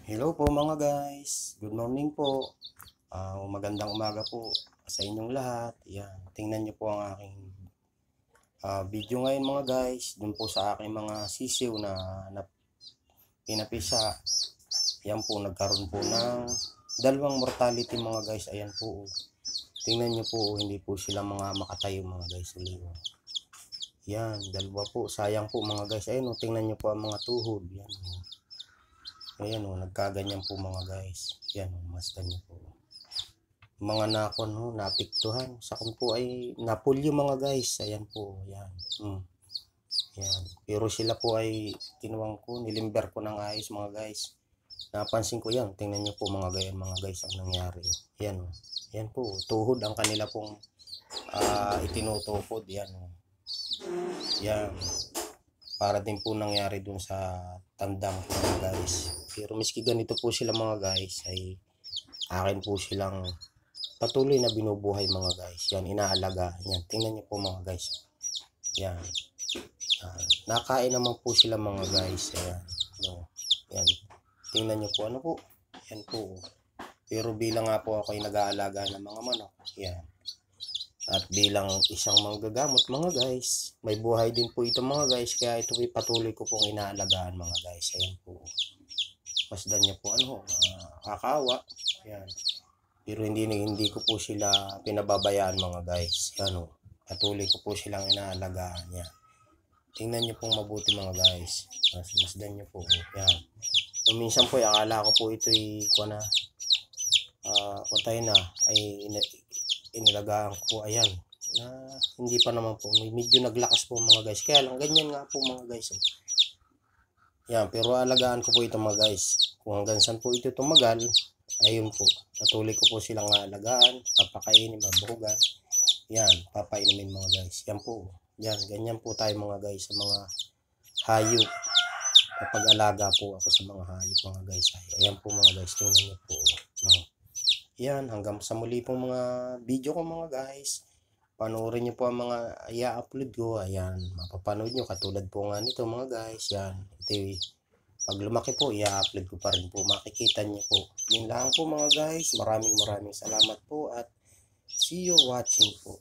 Hello po mga guys, good morning po. Magandang umaga po sa inyong lahat. Yan, tingnan niyo po ang aking video ngayon mga guys. Dun po sa aking mga sisiw na pinapisa. Yan po, nagkaroon po ng dalawang mortality mga guys. Ayan po. Tingnan niyo po, hindi po sila mga makatayo mga guys. Yan, dalawa po. Sayang po mga guys. Ayun, tingnan niyo po ang mga tuhod. Yan. Ayan nagkaganyan po mga guys. Yan masdan niyo po. Mga nakon napiktuhan. Sa kun po ay napulyo mga guys. Ayan po, yan. Yan. Pero sila po ay kinuwang ko, nilimber ko ng ayos mga guys. Napansin ko yan. Tingnan niyo po mga guys ang nangyari. Yan. Yan po, tuhod ang kanila pong itinutukod. Yan. Yan. Para din po nangyari dun sa tandang po mga guys. Pero miski ganito po sila mga guys, ay akin po silang patuloy na binubuhay mga guys. Yan, inaalagaan yan. Tingnan niyo po mga guys. Yan. Nakain naman po sila mga guys. Ayan. Yan. Tingnan niyo po ano po. Yan po. Pero bilang nga po ako ay nag-aalaga ng mga manok. Yan. At bilang isang manggagamot mga guys, may buhay din po ito mga guys, kaya ito ay patuloy ko pong inaalagaan mga guys. Ayan po. Masdan niya po kakawa. Ayan. Pero hindi ko po sila pinababayaan mga guys. Ayan patuloy ko po silang inaalagaan. Ayan. Tingnan niyo pong mabuti mga guys. Masdan niyo po. Ayan. So, minsan po akala ko po ito ay patay na ay inilagaan ko po, ayan, na hindi pa naman po, medyo naglakas po mga guys, kaya lang ganyan nga po mga guys. Yan, pero alagaan ko po ito mga guys, kung hanggang saan po ito tumagal, ayun po, patuloy ko po silang alagaan, papakainin, mabuhugan, yan, papainumin mga guys. Yan po, yan, ganyan po tayo mga guys sa mga hayop. Kapag-alaga po ako sa mga hayop mga guys. Ayan po mga guys, tingnan niyo po. Yan, hanggang sa muli pong mga video ko mga guys. Panoorin nyo po ang mga i-upload ko. Ayan, mapapanood nyo katulad po nga nito mga guys. Yan, ito pag lumaki po, i-upload ko pa rin po. Makikita nyo po. Yun lang po mga guys. Maraming salamat po at see you watching po.